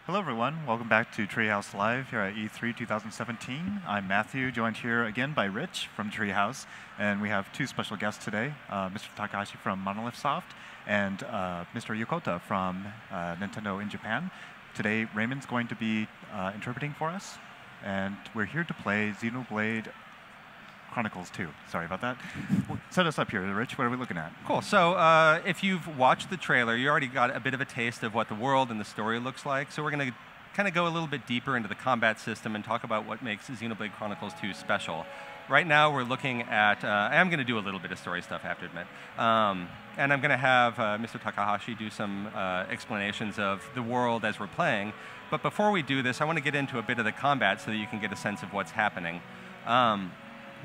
Hello everyone, welcome back to Treehouse Live here at E3 2017. I'm Matthew, joined here again by Rich from Treehouse, and we have two special guests today, Mr. Takahashi from Monolith Soft and Mr. Yokota from Nintendo in Japan. Today Raymond's going to be interpreting for us, and we're here to play Xenoblade Chronicles 2. Sorry about that. Set us up here, Rich. What are we looking at? Cool. So if you've watched the trailer, you already got a bit of a taste of what the world and the story looks like. So we're going to kind of go a little bit deeper into the combat system and talk about what makes Xenoblade Chronicles 2 special. Right now, we're looking at, I am going to do a little bit of story stuff, I have to admit. And I'm going to have Mr. Takahashi do some explanations of the world as we're playing. But before we do this, I want to get into a bit of the combat so that you can get a sense of what's happening.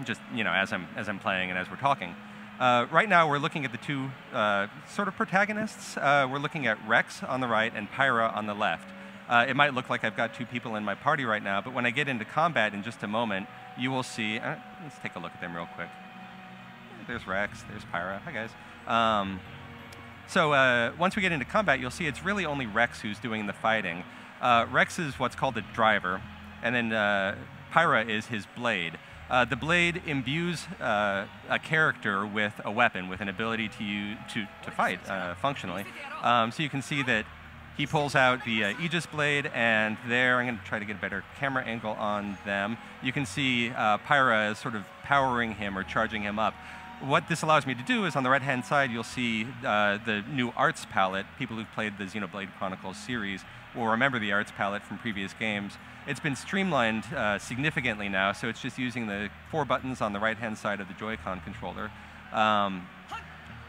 Just as I'm playing and as we're talking. Right now, we're looking at the two sort of protagonists. We're looking at Rex on the right and Pyra on the left. It might look like I've got two people in my party right now, but when I get into combat in just a moment, you will see. Let's take a look at them real quick. There's Rex. There's Pyra. Hi guys. So once we get into combat, you'll see it's really only Rex who's doing the fighting. Rex is what's called a driver, and then Pyra is his blade. The blade imbues a character with a weapon, with an ability to fight functionally. So you can see that he pulls out the Aegis blade, and there, I'm going to try to get a better camera angle on them. You can see Pyra is sort of powering him or charging him up. What this allows me to do is on the right-hand side, you'll see the new arts palette. People who've played the Xenoblade Chronicles series will remember the arts palette from previous games. It's been streamlined significantly now, so it's just using the 4 buttons on the right-hand side of the Joy-Con controller.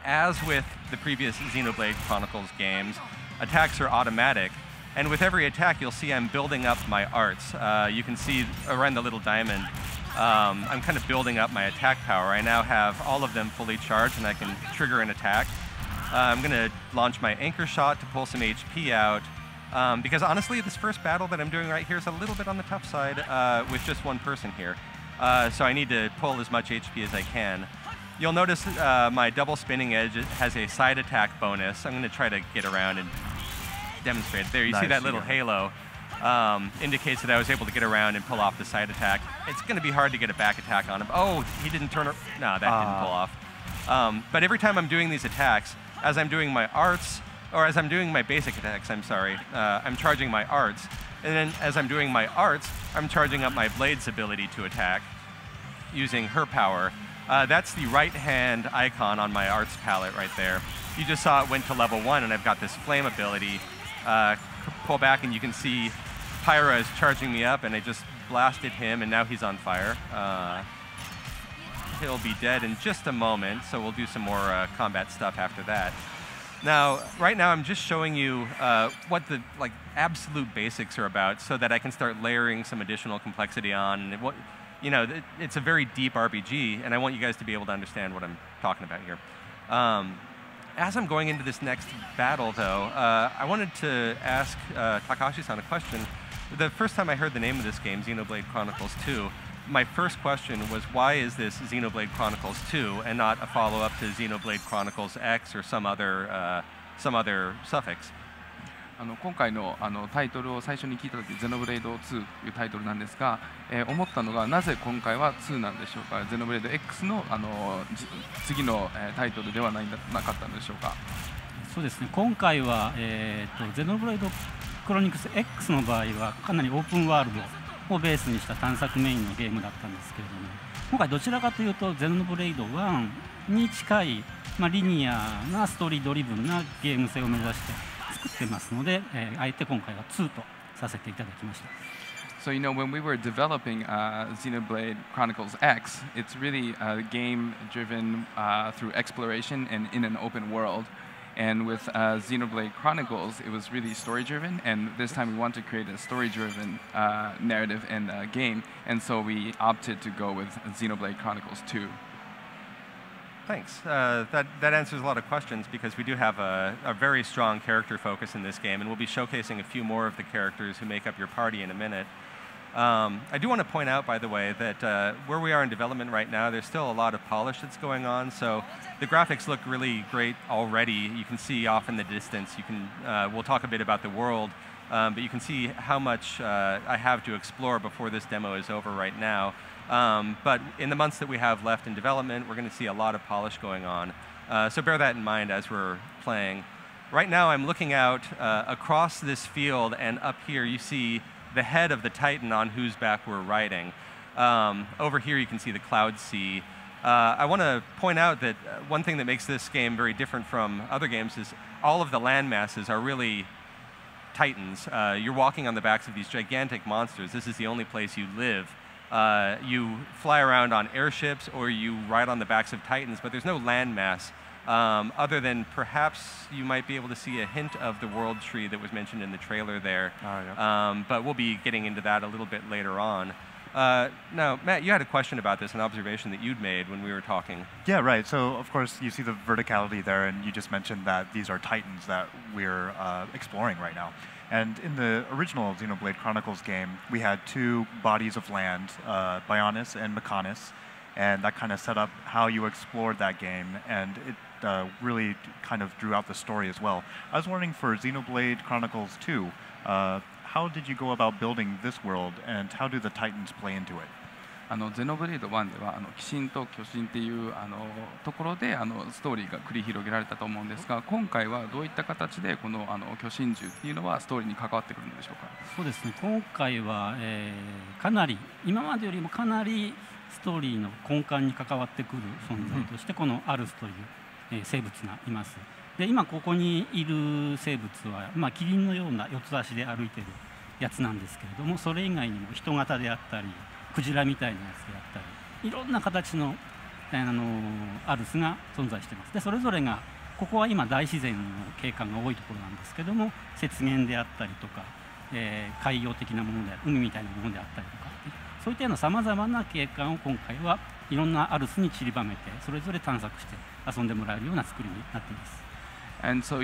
As with the previous Xenoblade Chronicles games, attacks are automatic, and with every attack, you'll see I'm building up my arts. You can see around the little diamond, I'm kind of building up my attack power. I now have all of them fully charged, and I can trigger an attack. I'm going to launch my anchor shot to pull some HP out. Because honestly, this first battle that I'm doing right here is a little bit on the tough side with just one person here. So I need to pull as much HP as I can. You'll notice my double spinning edge has a side attack bonus. I'm going to try to get around and demonstrate it. There, you see that little halo indicates that I was able to get around and pull off the side attack. It's going to be hard to get a back attack on him. Oh, he didn't turn it. No, that didn't pull off. But every time I'm doing these attacks, as I'm doing my arts, or as I'm doing my basic attacks, I'm charging my arts. And then as I'm doing my arts, I'm charging up my blade's ability to attack using her power. That's the right-hand icon on my arts palette right there. You just saw it went to level 1, and I've got this flame ability. Pull back, and you can see Pyra is charging me up, and I just blasted him, and now he's on fire. He'll be dead in just a moment, so we'll do some more combat stuff after that. Now, right now, I'm just showing you what the absolute basics are about, so that I can start layering some additional complexity on. And it's a very deep RPG, and I want you guys to be able to understand what I'm talking about here. As I'm going into this next battle, though, I wanted to ask Takahashi-san a question. The first time I heard the name of this game, Xenoblade Chronicles 2, my first question was, why is this Xenoblade Chronicles 2 and not a follow-up to Xenoblade Chronicles X or some other suffix? 今回のタイトルを最初に聞いたとき、Xenoblade 2というタイトルなんですが、思ったのが、なぜ今回は2なんでしょうか。Xenoblade X の次のタイトルではなかったんでしょうか。そうですね。今回はXenoblade Chronicles X の場合はかなりオープンワールドをベースにした探索メインのゲームだったんですけれども、今回どちらかというとXenoblade 1に近い、リニアなストーリードリブンなゲーム性を目指して作ってますので、あえて今回は2とさせていただきました。So when we were developing Xenoblade Chronicles X, it's really a game driven through exploration and in an open world. And with Xenoblade Chronicles, it was really story-driven, and this time we want to create a story-driven narrative and game, and so we opted to go with Xenoblade Chronicles 2. Thanks. That answers a lot of questions, because we do have a very strong character focus in this game, and we'll be showcasing a few more of the characters who make up your party in a minute. I do want to point out, by the way, that where we are in development right now, there's still a lot of polish that's going on. So the graphics look really great already. You can see off in the distance. We'll talk a bit about the world. but you can see how much I have to explore before this demo is over right now. But in the months that we have left in development, we're going to see a lot of polish going on. So bear that in mind as we're playing. Right now, I'm looking out across this field, and up here you see the head of the Titan on whose back we're riding. Over here, you can see the Cloud Sea. I want to point out that one thing that makes this game very different from other games is all of the land masses are really Titans. You're walking on the backs of these gigantic monsters. This is the only place you live. You fly around on airships or you ride on the backs of Titans, but there's no land mass other than perhaps you might be able to see a hint of the world tree that was mentioned in the trailer there. Oh, yeah. But we'll be getting into that a little bit later on. Now, Matt, you had a question about this, an observation that you'd made when we were talking. Yeah, right. So, of course, you see the verticality there, and you just mentioned that these are Titans that we're exploring right now. And in the original Xenoblade Chronicles game, we had two bodies of land, Bionis and Mechanis, and that kind of set up how you explored that game, and it really kind of drew out the story as well. I was wondering, for Xenoblade Chronicles 2, how did you go about building this world, and how do the Titans play into it? ゼノブレイド1では鬼神と巨神っていうところでストーリーが繰り広げられたと思うんですが、今回はどういった形でこの巨神獣っていうのはストーリーに関わってくるのでしょうか。そうですね、今回は、かなり今までよりもかなりストーリーの根幹に関わってくる存在としてこのアルスという、生物がいます。で今ここにいる生物は、キリンのような四つ足で歩いているやつなんですけれども、それ以外にも人型であったりクジラみたいなやつであったりいろんな形の、アルスが存在しています。でそれぞれがここは今大自然の景観が多いところなんですけども、雪原であったりとか、海洋的なもので海みたいなものであったりとか、そういったようなさまざまな景観を今回はいろんなアルスに散りばめてそれぞれ探索して遊んでもらえるような作りになっています。And so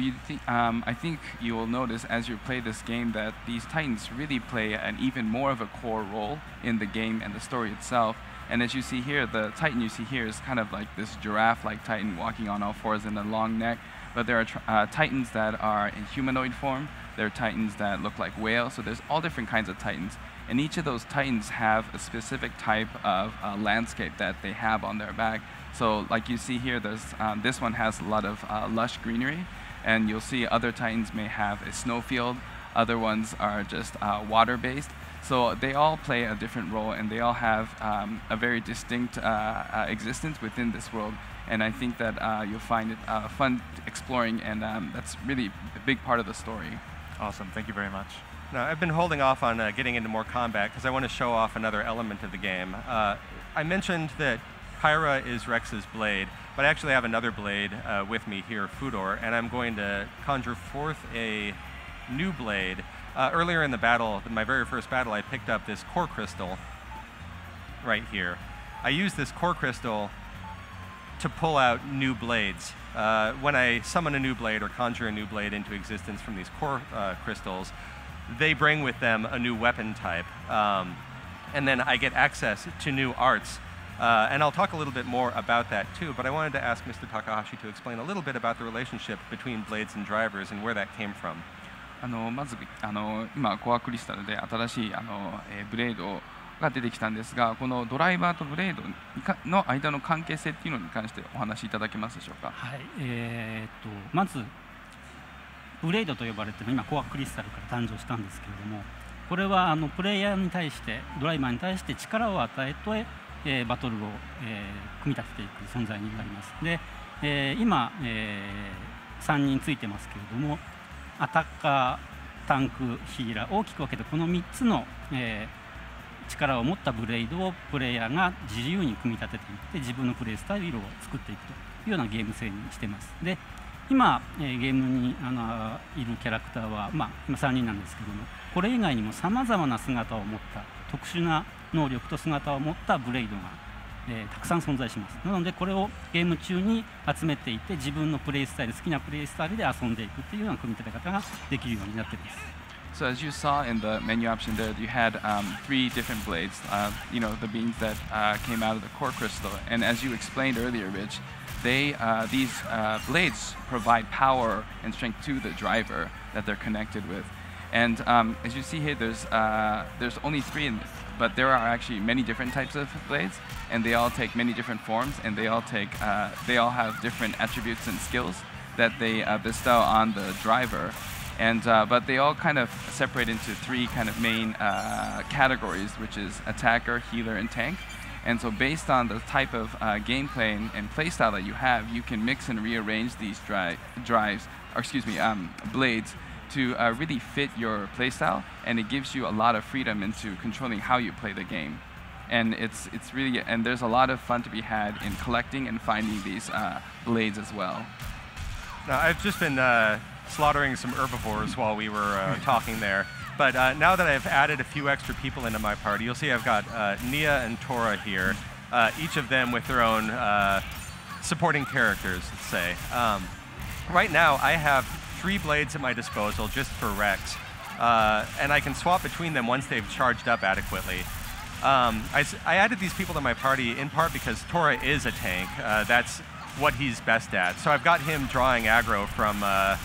I think you will notice as you play this game that these Titans really play an even more of a core role in the game and the story itself. And as you see here, the Titan you see here is kind of like this giraffe-like Titan walking on all fours in a long neck. But there are Titans that are in humanoid form. There are Titans that look like whales. So there's all different kinds of Titans. And each of those Titans have a specific type of landscape that they have on their back. So like you see here, there's, this one has a lot of lush greenery, and you'll see other Titans may have a snowfield, other ones are just water-based. So they all play a different role, and they all have a very distinct existence within this world. And I think that you'll find it fun exploring, and that's really a big part of the story. Awesome, thank you very much. Now, I've been holding off on getting into more combat because I want to show off another element of the game. I mentioned that Pyra is Rex's blade, but I actually have another blade with me here, Fudor, and I'm going to conjure forth a new blade. Earlier in the battle, my very first battle, I picked up this core crystal right here. I used this core crystal to pull out new blades. When I summon a new blade or conjure a new blade into existence from these core crystals, they bring with them a new weapon type. And then I get access to new arts. And I'll talk a little bit more about that too, but I wanted to ask Mr. Takahashi to explain a little bit about the relationship between blades and drivers and where that came from. まず今コアクリスタルで新しいブレードが出てきたんですが、このドライバーとブレードの間の関係性っていうのに関してお話しいただけますでしょうか。はい、まずブレードと呼ばれている今コアクリスタルから誕生したんですけれども、これはプレイヤーに対してドライバーに対して力を与えてバトルを組み立てていく存在になります。で、今、3人ついてますけれども、アタッカー、タンク、ヒーラー、大きく分けてこの3つの、力を持ったブレードをプレイヤーが自由に組み立てていって自分のプレイスタイルを作っていくというようなゲーム性にしています。で今、ゲームにいるキャラクターは、今3人なんですけども、これ以外にもさまざまな姿を持った特殊な能力と姿を持ったブレイドが、たくさん存在します。なのでこれをゲーム中に集めていって自分のプレイスタイル、好きなプレイスタイルで遊んでいくというような組み立て方ができるようになっています。So as you saw in the menu option there, you had 3 different blades, you know, the beams that came out of the core crystal. And as you explained earlier, Rich, these blades provide power and strength to the driver that they're connected with. And as you see here, there's only 3, but there are actually many different types of blades, and they all take many different forms, and they all have different attributes and skills that they bestow on the driver. And but they all kind of separate into 3 kind of main categories, which is attacker, healer, and tank. And so based on the type of gameplay and playstyle that you have, you can mix and rearrange these blades to really fit your playstyle, and it gives you a lot of freedom into controlling how you play the game. And it's really, and there's a lot of fun to be had in collecting and finding these blades as well. Now, I've just been slaughtering some herbivores while we were talking there. But now that I've added a few extra people into my party, you'll see I've got Nia and Tora here, each of them with their own supporting characters, let's say. Right now, I have 3 blades at my disposal just for Rex, and I can swap between them once they've charged up adequately. I added these people to my party in part because Tora is a tank. That's what he's best at. So I've got him drawing aggro from, I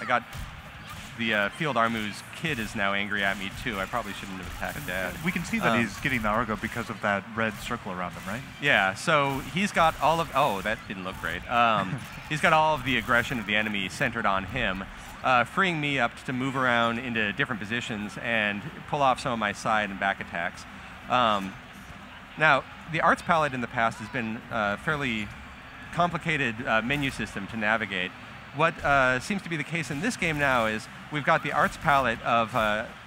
got the Field Armu's kid is now angry at me too. I probably shouldn't have attacked Dad. We can see that he's getting the Argo because of that red circle around him, right? Yeah, so he's got all of, oh, that didn't look great. He's got all of the aggression of the enemy centered on him, freeing me up to move around into different positions and pull off some of my side and back attacks. Now, the arts palette in the past has been a fairly complicated menu system to navigate. What seems to be the case in this game now is we've got the arts palette of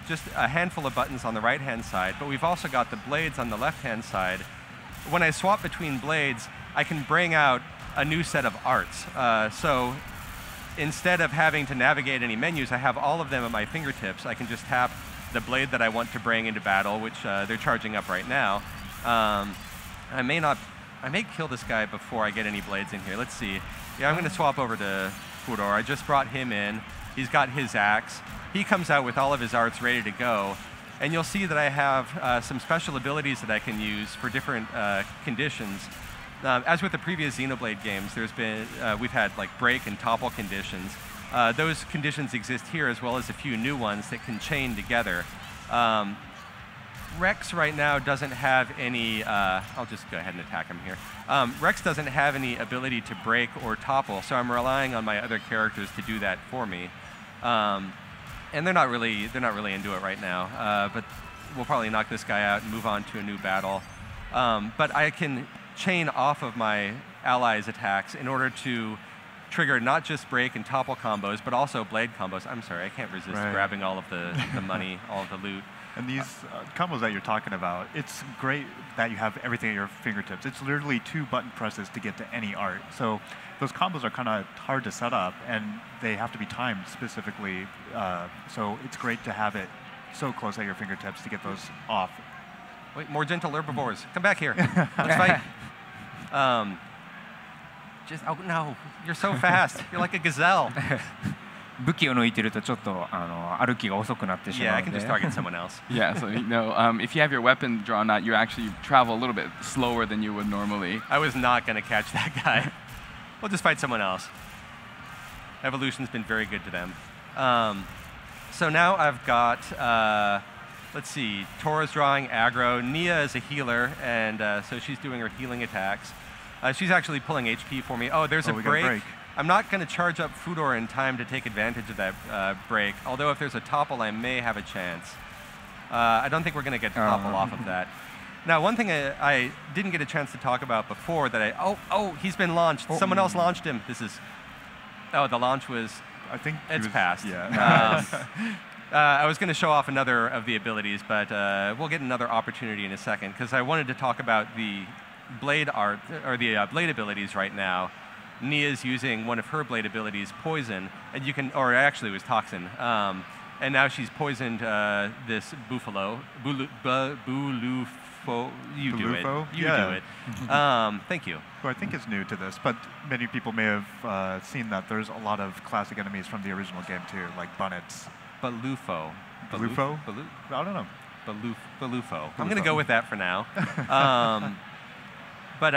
just a handful of buttons on the right-hand side, but we've also got the blades on the left-hand side. When I swap between blades, I can bring out a new set of arts. So instead of having to navigate any menus, I have all of them at my fingertips. I can just tap the blade that I want to bring into battle, which they're charging up right now. I may kill this guy before I get any blades in here. Let's see. Yeah, I'm going to swap over to Fudor. I just brought him in. He's got his axe. He comes out with all of his arts ready to go. And you'll see that I have some special abilities that I can use for different conditions. As with the previous Xenoblade games, we've had like break and topple conditions. Those conditions exist here as well as a few new ones that can chain together. Rex right now doesn't have any, I'll just go ahead and attack him here. Rex doesn't have any ability to break or topple, so I'm relying on my other characters to do that for me. And they're not really into it right now, but we'll probably knock this guy out and move on to a new battle. But I can chain off of my allies' attacks in order to trigger not just break and topple combos, but also blade combos. I'm sorry, I can't resist grabbing all of the money, all of the loot. And these combos that you're talking about, it's great that you have everything at your fingertips. It's literally 2 button presses to get to any art. So those combos are kind of hard to set up, and they have to be timed specifically. So it's great to have it so close at your fingertips to get those off. Wait, more gentle herbivores. Come back here. Let's fight. Oh no, you're so fast. You're like a gazelle. 武器を抜いてるとちょっと歩きが遅くなってしまうので。Yeah, I can just target someone else. Yeah, so if you have your weapon drawn out, you actually travel a little bit slower than you would normally. I was not going to catch that guy. We'll just fight someone else. Evolution's been very good to them. So now I've got, let's see, Tora's drawing aggro. Nia is a healer, and so she's doing her healing attacks. She's actually pulling HP for me. Oh, there's a break. I'm not going to charge up Fudor in time to take advantage of that break, although if there's a topple, I may have a chance. I don't think we're going to get topple off of that. Now, one thing I didn't get a chance to talk about before that oh, he's been launched. Someone else launched him. The launch was, I think it's passed. Yeah. I was going to show off another of the abilities, but we'll get another opportunity in a second, because I wanted to talk about the blade art, or the blade abilities right now. Nia's using one of her blade abilities, Poison, and you can, or actually it was Toxin, and now she's poisoned this Buffalo. Bulufo, you do it. You do it. Thank you. Who I think is new to this, but many people may have seen that there's a lot of classic enemies from the original game too, like Bunnets. Balufo. Balufo? I don't know. Balufo. I'm going to go with that for now. But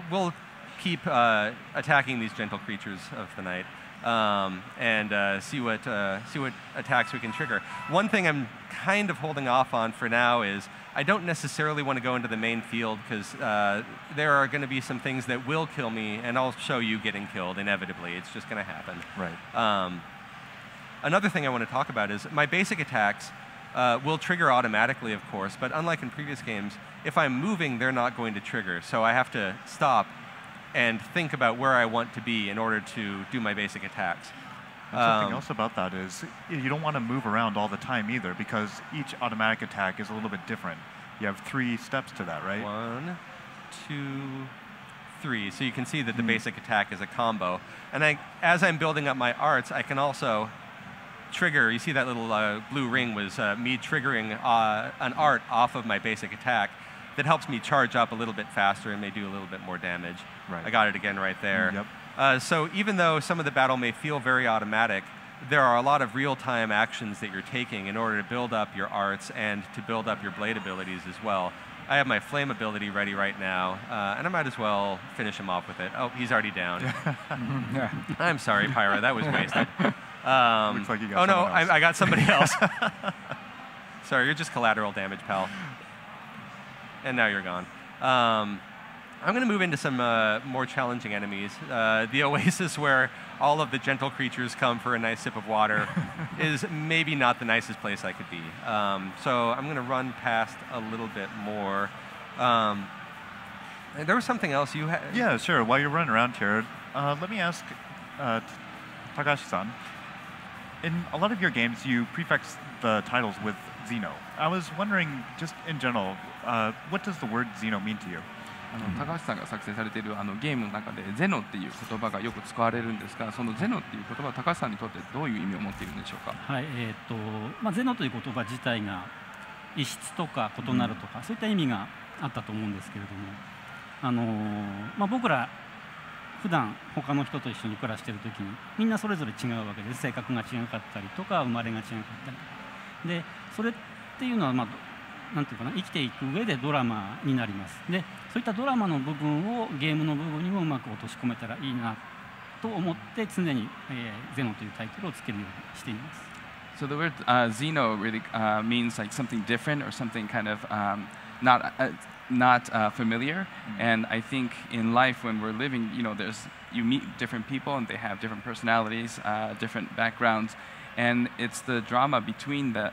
we'll keep attacking these gentle creatures of the night. and see what attacks we can trigger. One thing I'm kind of holding off on for now is I don't necessarily want to go into the main field because there are going to be some things that will kill me, and I'll show you getting killed inevitably. It's just going to happen. Right. Another thing I want to talk about is my basic attacks will trigger automatically, of course, but unlike in previous games, if I'm moving, they're not going to trigger. So I have to stop and think about where I want to be in order to do my basic attacks. And something else about that is you don't want to move around all the time either, because each automatic attack is a little bit different. You have 3 steps to that, right? 1, 2, 3. So you can see that the basic attack is a combo. And as I'm building up my arts, I can also trigger. You see that little blue ring was me triggering an art off of my basic attack that helps me charge up a little bit faster and may do a little bit more damage. Right. I got it again right there. Yep. So even though some of the battle may feel very automatic, there are a lot of real-time actions that you're taking in order to build up your arts and to build up your blade abilities as well. I have my flame ability ready right now, and I might as well finish him off with it. Oh, he's already down. I'm sorry, Pyra, that was wasted. Looks like you got oh no, someone else. I got somebody else. Sorry, you're just collateral damage, pal. And now you're gone. I'm going to move into some more challenging enemies. The oasis where all of the gentle creatures come for a nice sip of water is maybe not the nicest place I could be. So I'm going to run past a little bit more. There was something else you had. Yeah, sure. While you're running around here, let me ask Takashi-san. In a lot of your games, you prefix the titles with Xeno. I was wondering, just in general, what does the word Xeno mean to you? 高橋さんが作成されているゲームの中でゼノっていう言葉がよく使われるんですが、そのゼノっていう言葉は高橋さんにとってどういう意味を持っているんでしょうか。はい、ゼノという言葉自体が異質とか異なるとか、そういった意味があったと思うんですけれども、僕ら普段他の人と一緒に暮らしている時にみんなそれぞれ違うわけです。性格が違かったりとか生まれが違かったりとかで、それっていうのはなんていうかな、生きていく上でドラマになります。で、そういったドラマの部分をゲームの部分にもうまく落とし込めたらいいなと思って常にゼノというタイトルをつけるようにしています。So the word Xeno really means like something different or something kind of not familiar. And I think in life when we're living, you meet different people and they have different personalities, different backgrounds. And it's the drama between the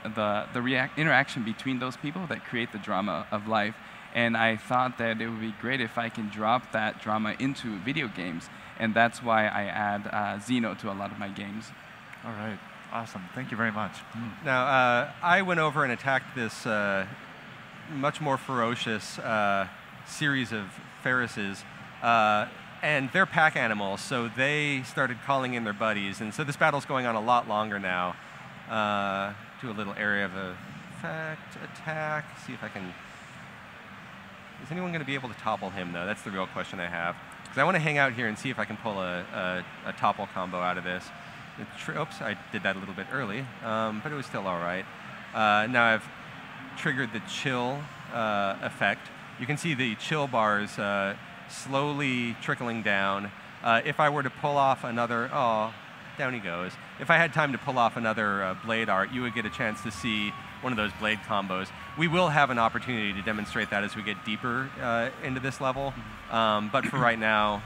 interaction between those people that create the drama of life. And I thought that it would be great if I can drop that drama into video games. And that's why I add Xeno to a lot of my games. All right. Awesome. Thank you very much. Now, I went over and attacked this much more ferocious series of Ferrises. And they're pack animals, so they started calling in their buddies. And so this battle's going on a lot longer now. Do a little area of effect, attack, see if I can... Is anyone going to be able to topple him, though? That's the real question I have. Because I want to hang out here and see if I can pull a topple combo out of this. Oops, I did that a little bit early, but it was still all right. Now I've triggered the chill effect. You can see the chill bars slowly trickling down. If I were to pull off another, oh, down he goes. If I had time to pull off another blade art, you would get a chance to see one of those blade combos. We will have an opportunity to demonstrate that as we get deeper into this level. But for right now,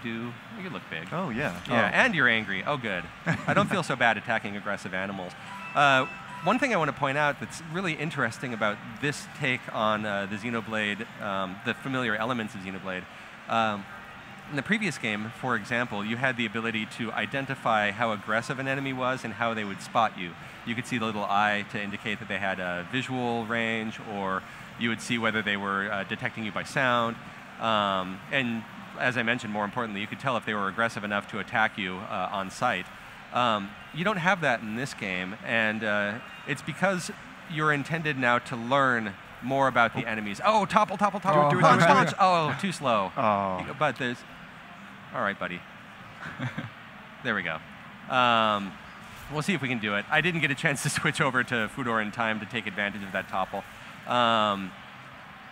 you look big. Oh, yeah. Yeah, and you're angry. Oh, good. I don't feel so bad attacking aggressive animals. One thing I want to point out that's really interesting about this take on the Xenoblade, the familiar elements of Xenoblade, in the previous game, for example, you had the ability to identify how aggressive an enemy was and how they would spot you. You could see the little eye to indicate that they had a visual range, or you would see whether they were detecting you by sound. And as I mentioned, more importantly, you could tell if they were aggressive enough to attack you on sight. You don't have that in this game, and it's because you're intended now to learn more about the enemies. Oh, topple, topple, topple, punch, punch. Oh, too slow. Oh. But there's... All right, buddy. There we go. We'll see if we can do it. I didn't get a chance to switch over to Fudor in time to take advantage of that topple.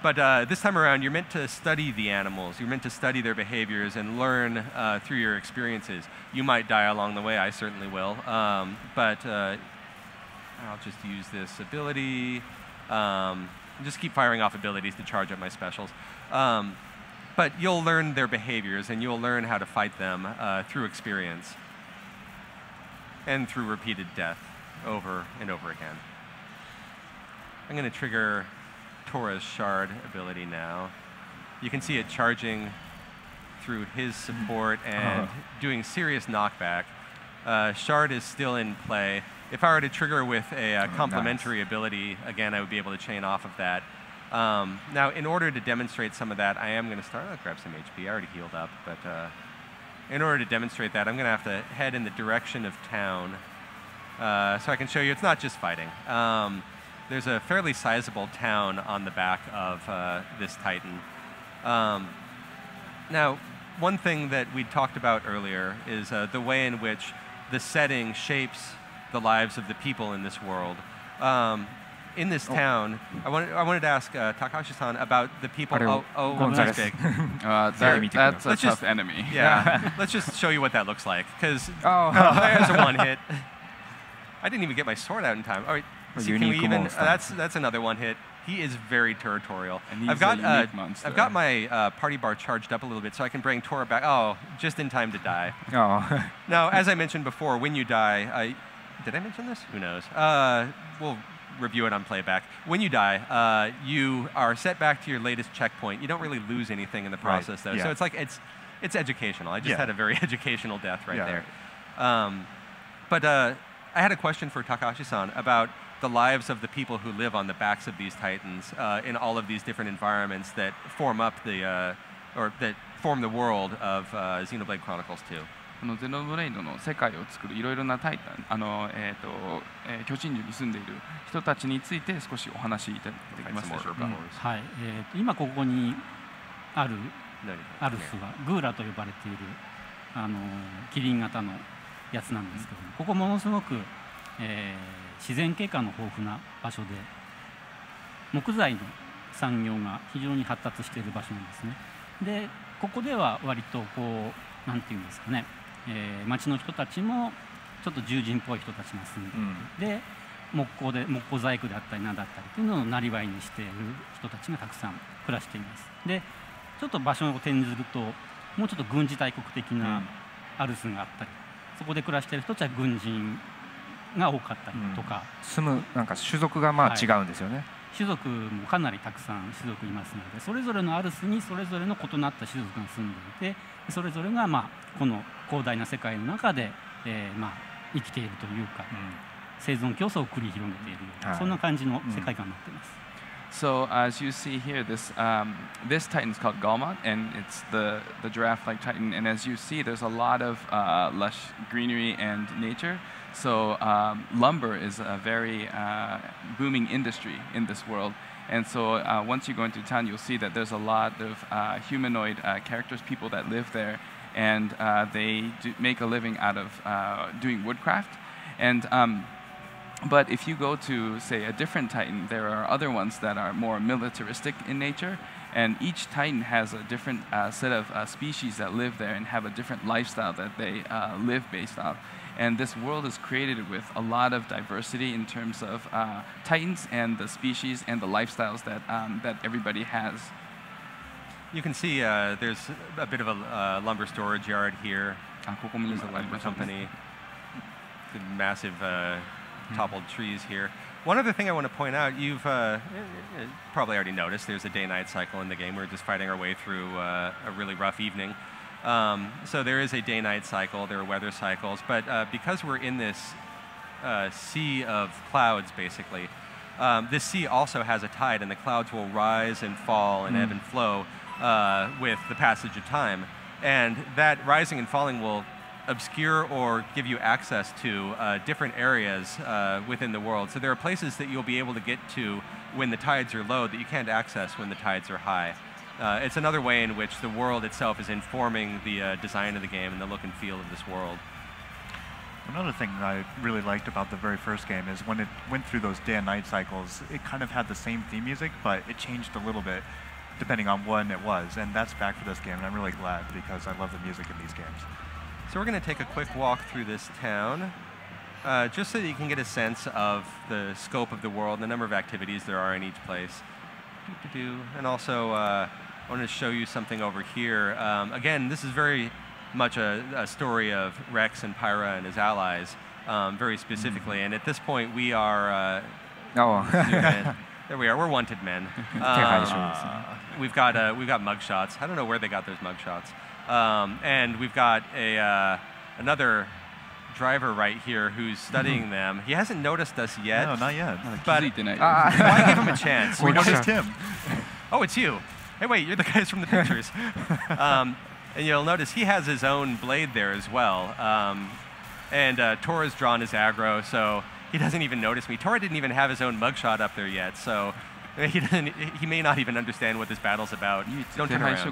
But this time around, you're meant to study the animals. You're meant to study their behaviors and learn through your experiences. You might die along the way. I certainly will. But I'll just use this ability. Just keep firing off abilities to charge up my specials. But you'll learn their behaviors, and you'll learn how to fight them through experience and through repeated death over and over again. I'm going to trigger Tora's Shard ability now. You can see it charging through his support and doing serious knockback. Shard is still in play. If I were to trigger with a complementary ability, again, I would be able to chain off of that. Now, in order to demonstrate some of that, I am going to start. I'll grab some HP. I already healed up, but in order to demonstrate that, I'm going to have to head in the direction of town so I can show you it's not just fighting. There's a fairly sizable town on the back of this Titan. Now, one thing that we talked about earlier is the way in which the setting shapes the lives of the people in this world. In this town, I wanted to ask Takahashi-san about the people. Gonzalez. Big. That's a tough enemy. Yeah, let's just show you what that looks like. Because there's a one hit. I didn't even get my sword out in time. All right, so can we even? That's another one hit. He is very territorial. And he's a unique monster. I've got my party bar charged up a little bit, so I can bring Tora back. Oh, just in time to die. Oh. Now, as I mentioned before, when you die, did I mention this? Who knows? We'll review it on playback. When you die, you are set back to your latest checkpoint. You don't really lose anything in the process, though. Yeah. So it's like it's educational. I just had a very educational death right there. But I had a question for Takahashi-san about the lives of the people who live on the backs of these Titans in all of these different environments that form up the or that form the world of Xenoblade Chronicles 2. ゼノブレイドの世界を作るいろいろなタイタン、巨人獣に住んでいる人たちについて少しお話しいただけますでしょうか。はい、今ここにあるアルスはグーラと呼ばれているキリン型のやつなんですけども、ここものすごく、自然景観の豊富な場所で木材の産業が非常に発達している場所なんですね。でここでは割とこうなんていうんですかね、町の人たちもちょっと獣人っぽい人たちが住んでいて、で木工細工であったり何だったりというのをなりわいにしている人たちがたくさん暮らしています。でちょっと場所を転ずるともうちょっと軍事大国的なアルスがあったり、そこで暮らしている人たちは軍人が多かったりとか、住むなんか種族がまあ違うんですよね。種族もかなりたくさん種族いますので、それぞれのアルスにそれぞれの異なった種族が住んでいて、それぞれがまあこの広大な世界の中で、まあ生きているというか、生存競争を繰り広げているような、そんな感じの世界観になっています。So as you see here, this Titan is called Galmont, and it's the giraffe-like Titan. And as you see, there's a lot of lush greenery and nature. So lumber is a very booming industry in this world. And so once you go into town, you'll see that there's a lot of humanoid characters, people that live there, and they make a living out of doing woodcraft. And but if you go to, say, a different Titan, there are other ones that are more militaristic in nature, and each Titan has a different set of species that live there and have a different lifestyle that they live based on. And this world is created with a lot of diversity in terms of Titans and the species and the lifestyles that, that everybody has. You can see there's a bit of a lumber storage yard here. There's a lumber company. The massive toppled trees here. One other thing I want to point out, you've probably already noticed, there's a day-night cycle in the game. We're just fighting our way through a really rough evening. So there is a day-night cycle, there are weather cycles, but because we're in this sea of clouds, basically, this sea also has a tide, and the clouds will rise and fall and ebb and flow with the passage of time. And that rising and falling will obscure or give you access to different areas within the world. So there are places that you'll be able to get to when the tides are low that you can't access when the tides are high. It's another way in which the world itself is informing the design of the game and the look and feel of this world. Another thing I really liked about the very first game is when it went through those day and night cycles, it kind of had the same theme music, but it changed a little bit depending on when it was. And that's back for this game, and I'm really glad because I love the music in these games. So we're going to take a quick walk through this town, just so that you can get a sense of the scope of the world and the number of activities there are in each place. And also, I want to show you something over here. Again, this is very much a story of Rex and Pyra and his allies, very specifically. And at this point, we are... there we are. We're wanted men. We've got mugshots. I don't know where they got those mugshots. And we've got another driver right here who's studying them. He hasn't noticed us yet. No, not yet. But why give him a chance? We noticed him. Oh, it's you. Hey, wait, you're the guys from the pictures. And you'll notice he has his own blade there as well. And Tora's drawn his aggro, so he doesn't even notice me. Tora didn't even have his own mugshot up there yet, so he may not even understand what this battle's about. Don't turn around.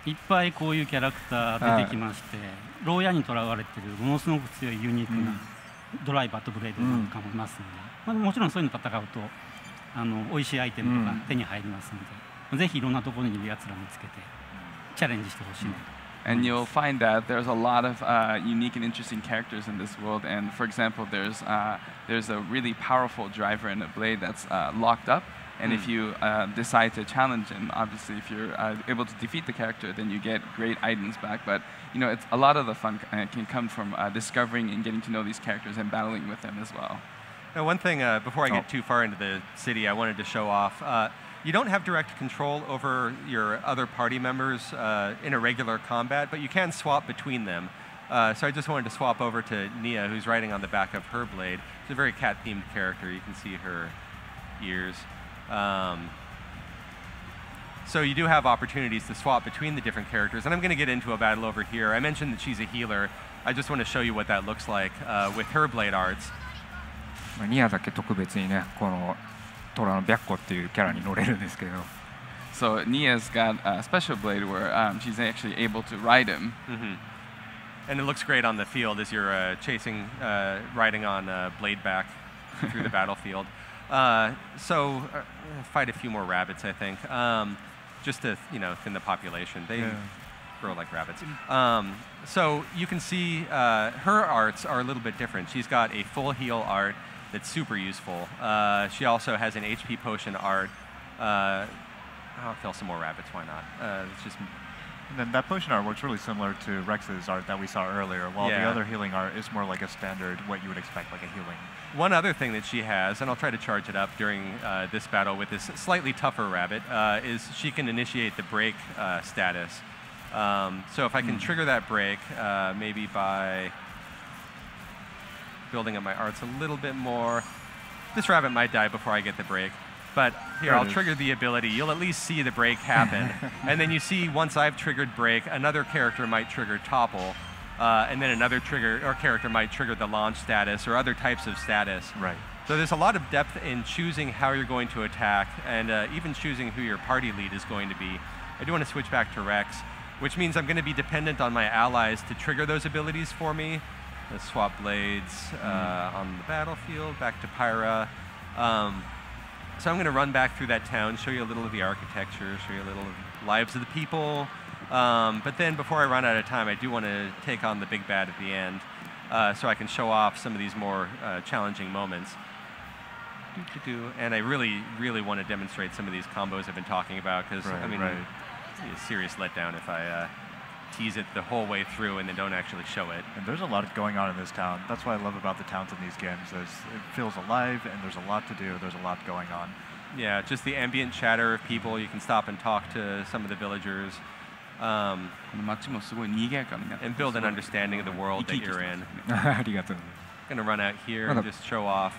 いっぱいこういうキャラクター出てきまして、牢屋に囚われているものすごく強いユニークなドライバーとブレードなんかもいますので、もちろんそういうの戦うと美味しいアイテムとか手に入りますので、ぜひいろんなところにいるやつら見つけてチャレンジしてほしいなと。And you'll find that there's a lot of unique and interesting characters in this world. And for example, there's a really powerful driver and a blade that's locked up. And if you decide to challenge him, obviously, if you're able to defeat the character, then you get great items back. But it's a lot of the fun can come from discovering and getting to know these characters and battling with them as well. Now, one thing before I get too far into the city, I wanted to show off. You don't have direct control over your other party members in a regular combat, but you can swap between them. So I just wanted to swap over to Nia, who's riding on the back of her blade. She's a very cat-themed character. You can see her ears. So you do have opportunities to swap between the different characters. And I'm going to get into a battle over here. I mentioned that she's a healer. I just want to show you what that looks like with her blade arts. ニアだけ特別にね、このトラの白虎っていうキャラに乗れるんですけど。So Nia's got a special blade where she's actually able to ride him. And it looks great on the field as you're riding on blade back through the battlefield. So fight a few more rabbits, I think, just to thin the population. They grow like rabbits. So you can see her arts are a little bit different. She's got a full heal art that's super useful. She also has an HP potion art. I'll kill some more rabbits. Why not? It's just. And then that potion art works really similar to Rex's art that we saw earlier, while the other healing art is more like a standard, what you would expect, like a healing. One other thing that she has, and I'll try to charge it up during this battle with this slightly tougher rabbit, is she can initiate the break status. So if I can trigger that break, maybe by building up my arts a little bit more, this rabbit might die before I get the break. But here, I'll trigger the ability. You'll at least see the break happen. And then you see, once I've triggered break, another character might trigger topple. And then another character might trigger the launch status or other types of status. Right. So there's a lot of depth in choosing how you're going to attack and even choosing who your party lead is going to be. I do want to switch back to Rex, which means I'm going to be dependent on my allies to trigger those abilities for me. Let's swap blades on the battlefield, back to Pyra. So I'm going to run back through that town, show you a little of the architecture, show you a little of the lives of the people. But then before I run out of time, I do want to take on the big bad at the end so I can show off some of these more challenging moments. And I really, really want to demonstrate some of these combos I've been talking about because, I mean, it's a serious letdown if I tease it the whole way through and then don't actually show it. And there's a lot going on in this town. That's what I love about the towns in these games. It feels alive and there's a lot to do. There's a lot going on. Yeah, just the ambient chatter of people. You can stop and talk to some of the villagers. And build an understanding of the world that you're in. I'm going to run out here and just show off.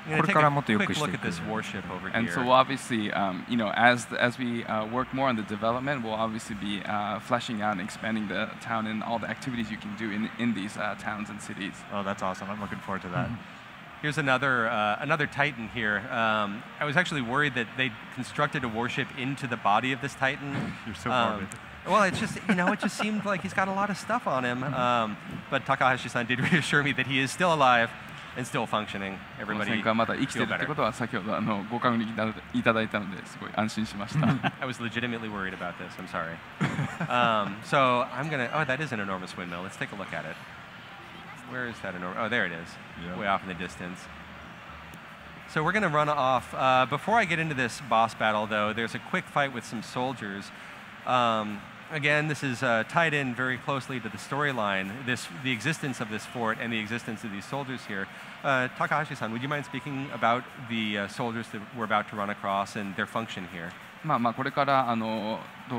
I'm going to take a quick look at this warship over here. And so obviously, as we work more on the development, we'll obviously be fleshing out and expanding the town and all the activities you can do in these towns and cities. Oh, that's awesome. I'm looking forward to that. Here's another Titan here. I was actually worried that they constructed a warship into the body of this Titan. You're so morbid. Well, it's just, it just seemed like he's got a lot of stuff on him. But Takahashi-san did reassure me that he is still alive and still functioning. この Everybody 戦艦まだ生きて feel るって better. ことは先ほどご確認いただいたのですごい安心しました。I was legitimately worried about this. I'm sorry. So I'm going to... Oh, that is an enormous windmill. Let's take a look at it. Where is that enormous... Oh, there it is. Yeah. Way off in the distance. So we're going to run off. Before I get into this boss battle, though, there's a quick fight with some soldiers. Again, this is tied in very closely to the storyline, the existence of this fort and the existence of these soldiers here. Takahashi-san, would you mind speaking about the soldiers that we're about to run across and their function here? これから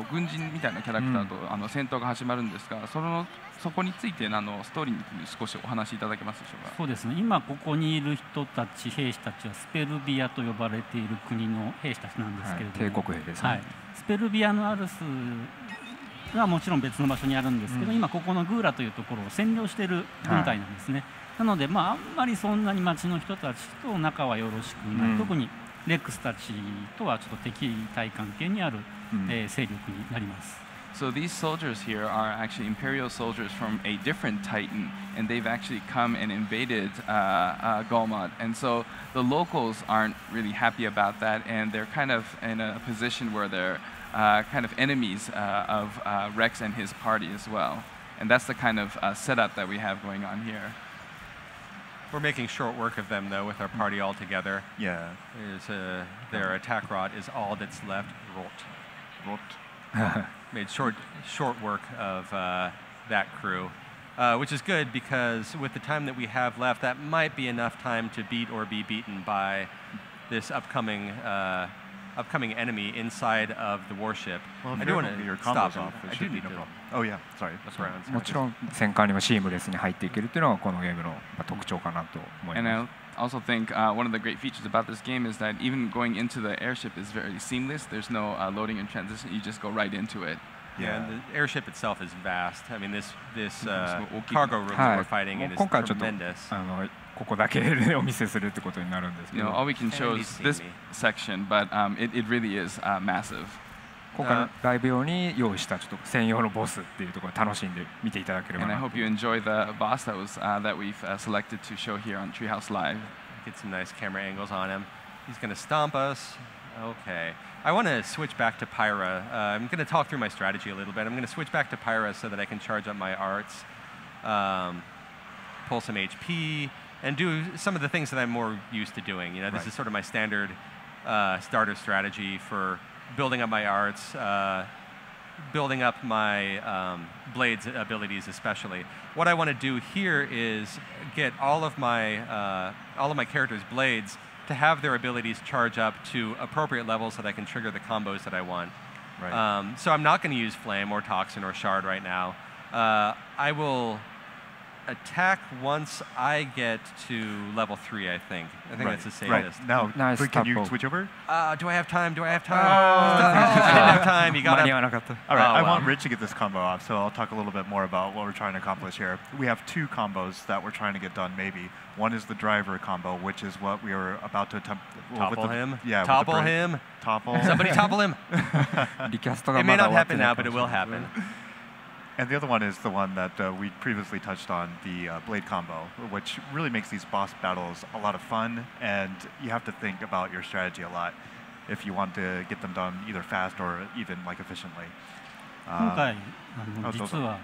軍人みたいなキャラクターと戦闘が始まるんですが、そこについてストーリーに少しお話しいただけますでしょうか。そうですね。今ここにいる人たち、兵士たちはスペルビアと呼ばれている国の兵士たちなんですけれども、帝国兵ですね。はい、スペルビアのアルスはもちろん別の場所にあるんですけど、今ここのグーラというところを占領している軍隊なんですね。なので、あんまりそんなに町の人たちと仲はよろしくない、特にレックスたちとはちょっと敵対関係にある、勢力になります。So these soldiers here are actually Imperial soldiers from a different Titan, and they've actually come and invaded Golmod. And so the locals aren't really happy about that, and they're kind of in a position where they're kind of enemies of Rex and his party as well. And that's the kind of setup that we have going on here. We're making short work of them, though, with our party all together. Yeah. Their attack rod is all that's left. Rot. Made short work of that crew, which is good because with the time that we have left, that might be enough time to beat or be beaten by this upcoming enemy inside of the warship. Well, I do want get your to stop combos him. off. It I do should be need no to problem. Oh yeah, sorry. look around. もちろん戦艦にもシームレスに入っていけるっていうのがこのゲームの特徴かなと思い And ま I also think one of the great features about this game is that even going into the airship is very seamless. There's no loading and transition. You just go right into it. Yeah, and the airship itself is vast. I mean, this we'll keep- cargo room that we're す。 fighting in is 今回はちょっと tremendous. ここだけでお見せするってことになるんですけ You ど、 know, all we can show And is you this see me. section, but it really is massive. 今回のライブ用に用意したちょっと専用のボスっていうところを楽しんで見ていただければ And I な hope you enjoy the boss that we've selected to show here on Treehouse Live. Get some nice camera angles on him. He's going to stomp us. Okay. I want to switch back to Pyra. I'm going to talk through my strategy a little bit. I'm going to switch back to Pyra so that I can charge up my arts, pull some HP, and do some of the things that I'm more used to doing. This is sort of my standard starter strategy for building up my arts, building up my blades abilities especially. What I want to do here is get all of my characters' blades to have their abilities charge up to appropriate levels so that I can trigger the combos that I want. Right. So I'm not going to use Flame or Toxin or Shard right now. I will attack once I get to level 3, I think. I think that's the safest. Right. Now, Nice can you couple. switch over? Do I have time? I didn't have time. You 間に合 gotta... わなかった。 All right, Oh, I wow. want Rich to get this combo off, so I'll talk a little bit more about what we're trying to accomplish here. We have 2 combos that we're trying to get done, maybe. One is the driver combo, which is what we are about to attempt. Topple him. Yeah. Topple with the him. Topple. Somebody topple him. リキャストが It ま may だ not 終わって happen ない now, か but も it しれな will い happen. And the other one is the one that we previously touched on, the blade combo, which really makes these boss battles a lot of fun, and you have to think about your strategy a lot if you want to get them done either fast or even efficiently. 今回どうぞ実は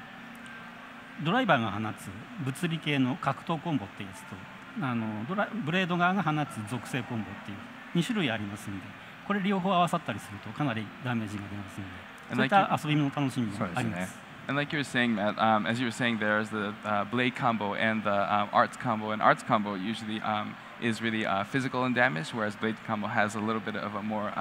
ドライバーが放つ物理系の格闘コンボっていうやつとブレード側が放つ属性コンボっていう2種類ありますので、これ両方合わさったりするとかなりダメージが出ますので、そういった遊びの楽しみがあります。 And like you were saying, Matt, as you were saying, there's the blade combo and the arts combo. And arts combo usually is really physical and damage, whereas blade combo has a little bit of a more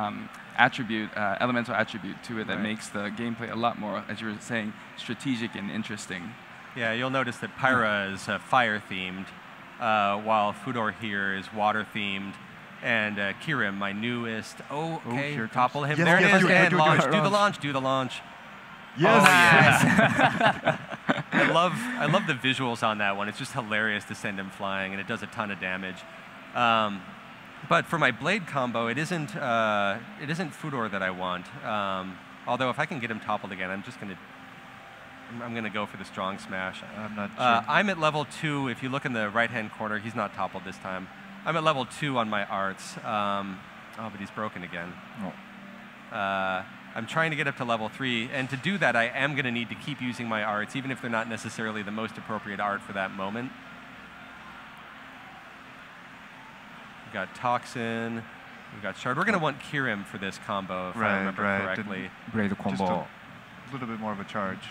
elemental attribute to it that makes the gameplay a lot more, as you were saying, strategic and interesting. Yeah, you'll notice that Pyra is fire-themed, while Fudor here is water-themed. And Kirim, my newest... Oh, okay, here it topple comes. him. Yes, There yes, it is, do it, and do it, launch. do it. Do the launch, do the launch. Yes. Oh, yes. I love the visuals on that one. It's just hilarious to send him flying, and it does a ton of damage. But for my blade combo, it isn't Fudor that I want. Although if I can get him toppled again, I'm gonna go for the strong smash. I'm not sure. I'm at level 2. If you look in the right-hand corner, he's not toppled this time. I'm at level 2 on my arts. Oh, but he's broken again. Oh. I'm trying to get up to level 3, and to do that, I am going to need to keep using my arts, even if they're not necessarily the most appropriate art for that moment. We've got Toxin, we've got Shard. We're going to want Kirim for this combo, if I remember correctly. Blade combo. Just a little bit more of a charge.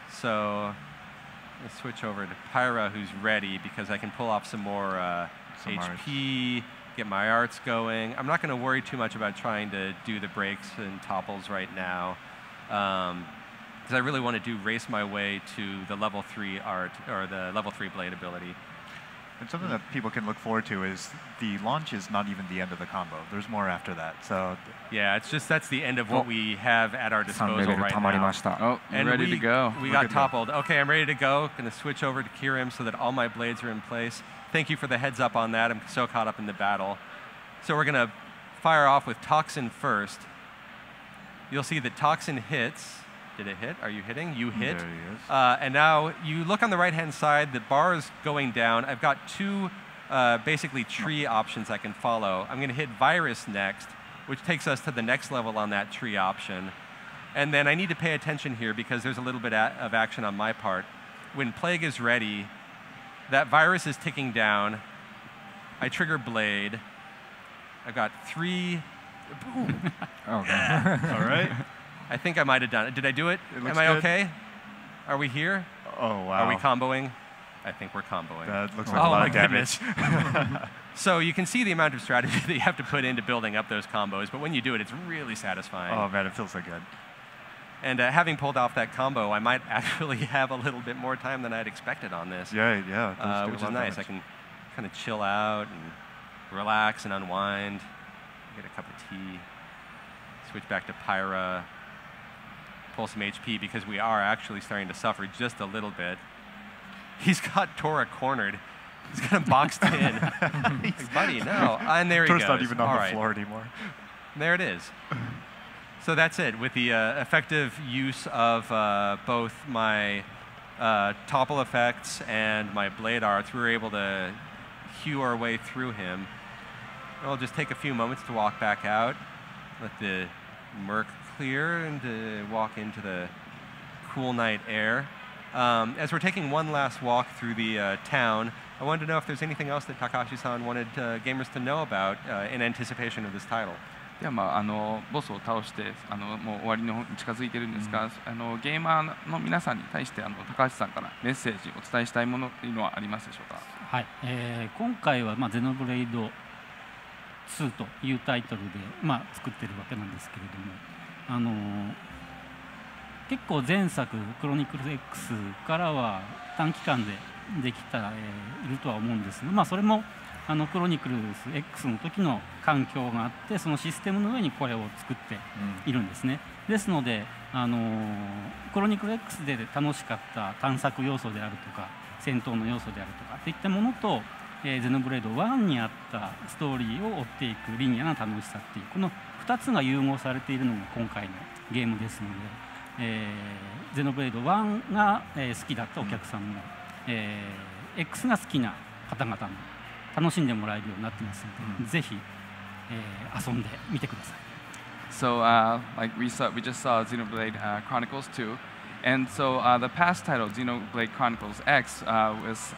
So let's switch over to Pyra, who's ready, because I can pull off some more HP. Get my arts going. I'm not going to worry too much about trying to do the breaks and topples right now, because I really want to race my way to the level 3 art, or the level 3 blade ability. And something that people can look forward to is the launch is not even the end of the combo. There's more after that. So yeah, it's just that's the end of what we have at our disposal right now. Oh, and ready to go. We got toppled. Okay, I'm ready to go. Going to switch over to Kirim so that all my blades are in place. Thank you for the heads up on that. I'm so caught up in the battle. So we're going to fire off with Toxin first. You'll see that Toxin hits. Did it hit? Are you hitting? You hit. There he is. And now you look on the right-hand side. The bar is going down. I've got 2 basically tree options I can follow. I'm going to hit Virus next, which takes us to the next level on that tree option. And then I need to pay attention here because there's a little bit of action on my part. When Plague is ready, that virus is ticking down. I trigger Blade. I've got 3. Boom. Oh, Yeah. All right. I think I might have done it. Did I do it? It looks Am I good. okay? Are we here? Oh, wow. Are we comboing? I think we're comboing. That looks like a lot of damage. So you can see the amount of strategy that you have to put into building up those combos, but when you do it, it's really satisfying. Oh, man, it feels so good. And having pulled off that combo, I might actually have a little bit more time than I'd expected on this. Yeah. Which is nice. I can kind of chill out and relax and unwind, get a cup of tea, switch back to Pyra, pull some HP because we are actually starting to suffer just a little bit. He's got Tora cornered. He's got him boxed in. Like, buddy, no. And there he goes. Tora's not even on All the floor anymore. There it is. So that's it. With the effective use of both my topple effects and my blade arts, we were able to hew our way through him. It'll just take a few moments to walk back out, let the murk clear, and to walk into the cool night air. As we're taking one last walk through the town, I wanted to know if there's anything else that Takahashi-san wanted gamers to know about in anticipation of this title. ではボスを倒してもう終わりの方に近づいてるんですが、ゲーマーの皆さんに対して高橋さんからメッセージお伝えしたいものというのはありますでしょうか。はい、今回はゼノブレイド2というタイトルで作ってるわけなんですけれども、結構前作クロニクル X からは短期間でできているとは思うんですが、それもクロニクル X の時の環境があって、そのシステムの上にこれを作っているんですね。ですのでクロニクル X で楽しかった探索要素であるとか戦闘の要素であるとかといったものと、ゼノブレイド1にあったストーリーを追っていくリニアな楽しさっていう、この2つが融合されているのが今回のゲームですので、ゼノブレイド1が好きだったお客さんも、X が好きな方々も楽しんでもらえるようになってますので、ぜひ、遊んでみてください。So, like we just saw Xenoblade Chronicles 2, and so the past title, Xenoblade Chronicles X, was,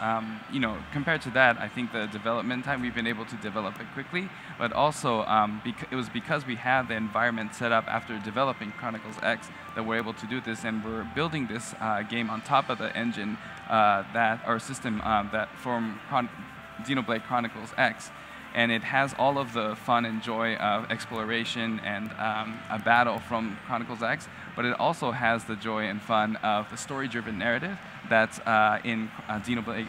compared to that, I think the development time, we've been able to develop it quickly, but also it was because we had the environment set up after developing Chronicles X that we're able to do this, and we're building this game on top of the engine our system that from Xenoblade Chronicles X. And it has all of the fun and joy of exploration and a battle from Chronicles X, but it also has the joy and fun of the story-driven narrative that's in Xenoblade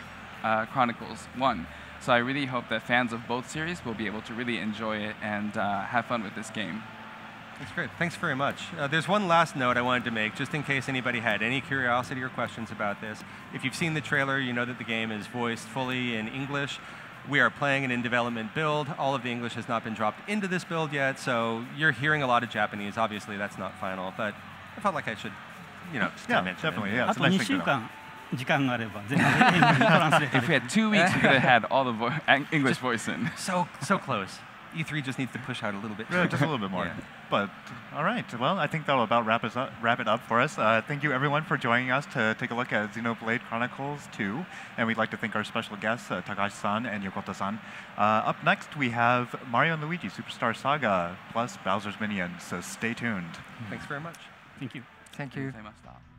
Chronicles 1. So I really hope that fans of both series will be able to really enjoy it and have fun with this game. That's great. Thanks very much. There's one last note I wanted to make, just in case anybody had any curiosity or questions about this. If you've seen the trailer, you know that the game is voiced fully in English. We are playing an in development build. All of the English has not been dropped into this build yet, so you're hearing a lot of Japanese. Obviously, that's not final, but I felt like I should, just Yeah, mention definitely. it. Yeah, あ it's と a nice 2 thing 週 to know. 間時間があれば全然英語にトランスレート If we had 2 weeks, we could have had all the English voice in. So close. E3 just needs to push out a little bit. Yeah, just a little bit more. Yeah. But all right, well, I think that'll about wrap it up for us. Thank you everyone for joining us to take a look at Xenoblade Chronicles 2, and we'd like to thank our special guests, Takashi-san and Yokota-san. Up next, we have Mario and Luigi Superstar Saga plus Bowser's Minions. So stay tuned. Thanks very much. Thank you Thank you. ありがとうございました。